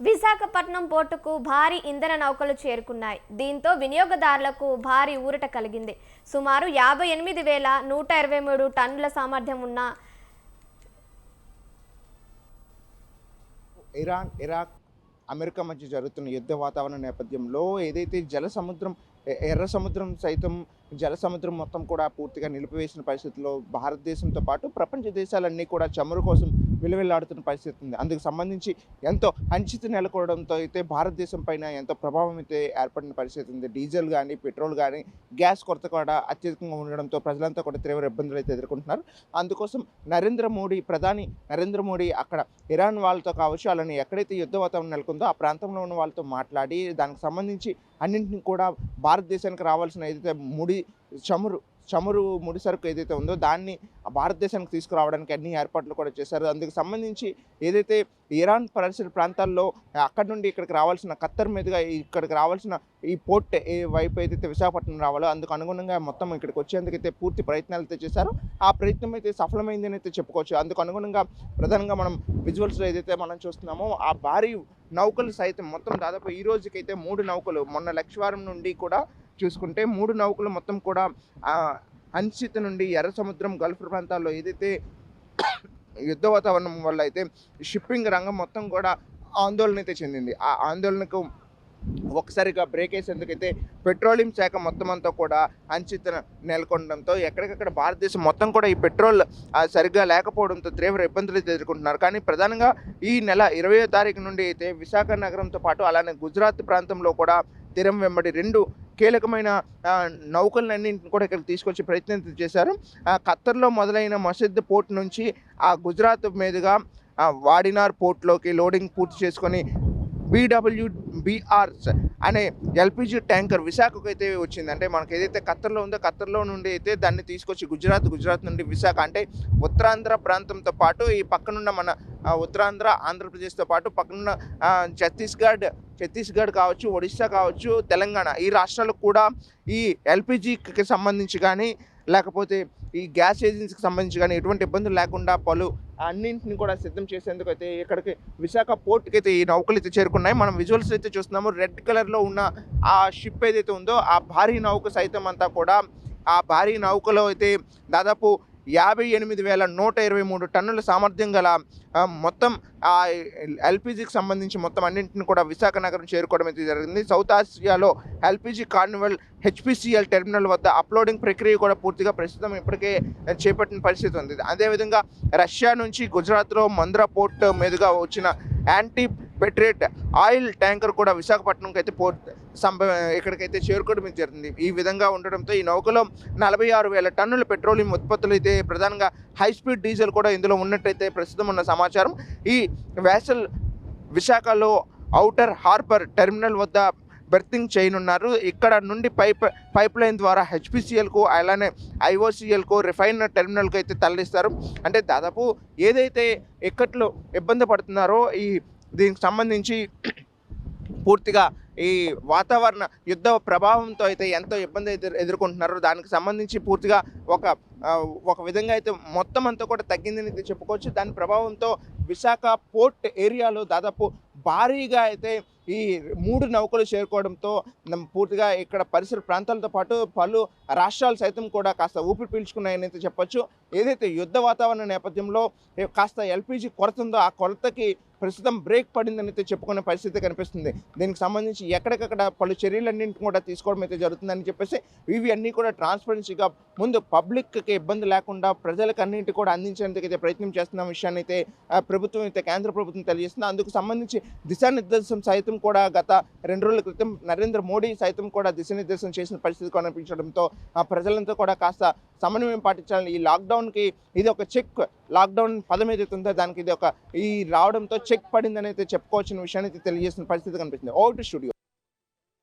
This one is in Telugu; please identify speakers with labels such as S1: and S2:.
S1: విశాఖపట్నం పోర్టుకు భారీ ఇంధన నౌకలు చేరుకున్నాయి. దీంతో వినియోగదారులకు భారీ ఊరట కలిగింది. సుమారు 58,123 టన్నుల సామర్థ్యం ఉన్న
S2: ఇరాన్, ఇరాక్, అమెరికా మధ్య జరుగుతున్న యుద్ధ వాతావరణ నేపథ్యంలో ఏదైతే ఎర్ర సముద్రం సైతం జల సముద్రం మొత్తం కూడా పూర్తిగా నిలిపివేసిన పరిస్థితుల్లో భారతదేశంతో పాటు ప్రపంచ దేశాలన్నీ కూడా చమురు కోసం విలువెల్లాడుతున్న పరిస్థితి ఉంది. అందుకు సంబంధించి ఎంతో అనిశ్చితి నెలకొనడంతో అయితే భారతదేశం పైన ఎంతో ప్రభావం అయితే ఏర్పడిన పరిస్థితి ఉంది. డీజిల్ కానీ, పెట్రోల్ కానీ, గ్యాస్ కొరత కూడా అత్యధికంగా ఉండడంతో ప్రజలంతా కూడా తీవ్ర ఇబ్బందులు అయితే ఎదుర్కొంటున్నారు. అందుకోసం ప్రధాని నరేంద్ర మోడీ అక్కడ ఇరాన్ వాళ్ళతో కావచ్చు, అలానే ఎక్కడైతే యుద్ధ వాతావరణం నెలకొందో ఆ ప్రాంతంలో ఉన్న వాళ్ళతో మాట్లాడి దానికి సంబంధించి అన్నింటినీ కూడా భారతదేశానికి రావాల్సిన ఏదైతే చమురు ముడి సరుకు ఏదైతే ఉందో దాన్ని భారతదేశానికి తీసుకురావడానికి అన్ని ఏర్పాట్లు కూడా చేశారు. అందుకు సంబంధించి ఏదైతే ఇరాన్ పరిసర ప్రాంతాల్లో అక్కడి నుండి ఇక్కడికి రావాల్సిన ఖత్తర్ మీదుగా ఇక్కడికి రావాల్సిన ఈ పోర్ట్ వైపు ఏదైతే విశాఖపట్నం రావాలో అందుకు అనుగుణంగా మొత్తం ఇక్కడికి వచ్చేందుకైతే పూర్తి ప్రయత్నాలు అయితే చేశారు. ఆ ప్రయత్నం అయితే సఫలమైందని అయితే చెప్పుకోవచ్చు. అందుకు అనుగుణంగా ప్రధానంగా మనం విజువల్స్లో ఏదైతే మనం చూస్తున్నామో ఆ భారీ నౌకలు సైతం మొత్తం దాదాపు ఈ రోజుకైతే 3 నౌకలు మొన్న లక్షవారం నుండి కూడా చూసుకుంటే 3 నౌకలు మొత్తం కూడా అనిశ్చితి నుండి ఎర్ర సముద్రం గల్ఫ్ ప్రాంతాల్లో ఏదైతే యుద్ధ వాతావరణం వల్ల అయితే షిప్పింగ్ రంగం మొత్తం కూడా ఆందోళన అయితే చెందింది. ఆ ఆందోళనకు ఒకసారిగా బ్రేక్ వేసేందుకైతే పెట్రోలియం శాఖ మొత్తం అంతా కూడా అనిశ్చిత నెలకొనడంతో ఎక్కడికక్కడ భారతదేశం మొత్తం కూడా ఈ పెట్రోల్ సరిగ్గా లేకపోవడంతో తీవ్ర ఇబ్బందులు ఎదుర్కొంటున్నారు. కానీ ప్రధానంగా ఈ నెల 20వ తారీఖు నుండి అయితే విశాఖ నగరంతో పాటు అలానే గుజరాత్ ప్రాంతంలో కూడా తీరం వెంబడి 2 కీలకమైన నౌకలన్నింటిని కూడా ఇక్కడికి తీసుకొచ్చే ప్రయత్నం చేశారు. ఖత్తర్లో మొదలైన మసీద్ పోర్ట్ నుంచి ఆ గుజరాత్ మీదుగా వాడినార్ పోర్ట్లోకి లోడింగ్ పూర్తి చేసుకొని BWBRs అనే ఎల్పిజి ట్యాంకర్ విశాఖకు అయితే వచ్చింది. అంటే మనకు ఏదైతే ఖత్తర్లో ఉందో ఖత్తర్లో నుండి అయితే దాన్ని తీసుకొచ్చి గుజరాత్ నుండి విశాఖ అంటే ఉత్తరాంధ్ర ప్రాంతంతో పాటు ఈ పక్కనున్న మన ఉత్తరాంధ్ర, ఆంధ్రప్రదేశ్తో పాటు పక్కనున్న ఛత్తీస్గఢ్ కావచ్చు, ఒడిశా కావచ్చు, తెలంగాణ ఈ రాష్ట్రాలకు కూడా ఈ ఎల్పిజికి సంబంధించి కానీ లేకపోతే ఈ గ్యాస్ ఏజెన్సీకి సంబంధించి కానీ ఎటువంటి ఇబ్బందులు లేకుండా అన్నింటిని కూడా సిద్ధం చేసేందుకు అయితే ఇక్కడికి విశాఖ పోర్ట్కి అయితే ఈ నౌకలు అయితే చేరుకున్నాయి. మనం విజువల్స్ అయితే చూస్తున్నాము. రెడ్ కలర్లో ఉన్న ఆ షిప్ ఏదైతే ఉందో ఆ భారీ నౌక సైతం అంతా కూడా ఆ భారీ నౌకలో అయితే దాదాపు 58,123 టన్నుల సామర్థ్యం గల మొత్తం ఆ ఎల్పిజికి సంబంధించి మొత్తం అన్నింటిని కూడా విశాఖ నగరం చేరుకోవడం అయితే జరిగింది. సౌత్ ఆసియాలో ఎల్పిజి కార్నివల్ HPCL టెర్మినల్ వద్ద అప్లోడింగ్ ప్రక్రియ కూడా పూర్తిగా ప్రస్తుతం ఇప్పటికే చేపట్టిన పరిస్థితి ఉంది. అదేవిధంగా రష్యా నుంచి గుజరాత్లో మంద్రా పోర్ట్ మీదుగా వచ్చిన యాంటీ పెట్రేట్ ఆయిల్ ట్యాంకర్ కూడా విశాఖపట్నంకి అయితే ఇక్కడికైతే చేరుకోవడం జరిగింది. ఈ విధంగా ఉండడంతో ఈ నౌకలో 46,000 టన్నుల పెట్రోలియం ఉత్పత్తులు అయితే ప్రధానంగా హై స్పీడ్ డీజిల్ కూడా ఇందులో ఉన్నట్టయితే ప్రస్తుతం ఉన్న సమాచారం. ఈ వ్యాసల్ విశాఖలో ఔటర్ హార్బర్ టెర్మినల్ వద్ద బెర్తింగ్ చేయనున్నారు. ఇక్కడ నుండి పైప్ లైన్ ద్వారా HPCLకు అలానే IOCLకు రిఫైనర్ టెర్మినల్కు అయితే తరలిస్తారు. అంటే దాదాపు ఏదైతే ఇక్కట్లో ఇబ్బంది పడుతున్నారో దీనికి సంబంధించి పూర్తిగా ఈ వాతావరణ యుద్ధ ప్రభావంతో అయితే ఎంతో ఇబ్బంది ఎదుర్కొంటున్నారు. దానికి సంబంధించి పూర్తిగా ఒక విధంగా అయితే మొత్తం అంతా కూడా తగ్గిందని అయితే చెప్పుకోవచ్చు. దాని ప్రభావంతో విశాఖ పోర్ట్ ఏరియాలో దాదాపు భారీగా అయితే ఈ 3 నౌకలు చేరుకోవడంతో పూర్తిగా ఇక్కడ పరిసర ప్రాంతాలతో పాటు పలు రాష్ట్రాలు సైతం కూడా కాస్త ఊపిరి పీల్చుకున్నాయని అయితే చెప్పొచ్చు. ఏదైతే యుద్ధ వాతావరణ నేపథ్యంలో కాస్త ఎల్పిజి కొరత ఉందో ఆ కొరతకి ప్రస్తుతం బ్రేక్ పడిందని అయితే చెప్పుకునే పరిస్థితి కనిపిస్తుంది. దీనికి సంబంధించి ఎక్కడికక్కడ పలు చర్యలన్నింటిని కూడా తీసుకోవడం అయితే జరుగుతుందని చెప్పేసి ఇవి అన్నీ కూడా ట్రాన్స్పరెన్సీగా ముందు పబ్లిక్కి ఇబ్బంది లేకుండా ప్రజలకు అన్నింటి కూడా అందించేందుకు అయితే ప్రయత్నం చేస్తున్న విషయాన్ని అయితే ప్రభుత్వం అయితే కేంద్ర ప్రభుత్వం తెలియజేస్తుంది. అందుకు సంబంధించి దిశానిర్దేశం సైతం కూడా గత 2 రోజుల క్రితం నరేంద్ర మోడీ సైతం కూడా దిశానిర్దేశం చేసిన పరిస్థితి కనిపించడంతో ప్రజలంతా కూడా కాస్త సమన్వయం పాటించాలని ఈ లాక్డౌన్కి ఇది ఒక చెక్ లాక్డౌన్ పదం ఏదైతే ఉందో దానికి ఇది రావడంతో చెక్ పడిందని అయితే చెప్పుకోవాల్సిన విషయాన్ని అయితే తెలియజేసిన పరిస్థితి కనిపిస్తుంది. Over to studio.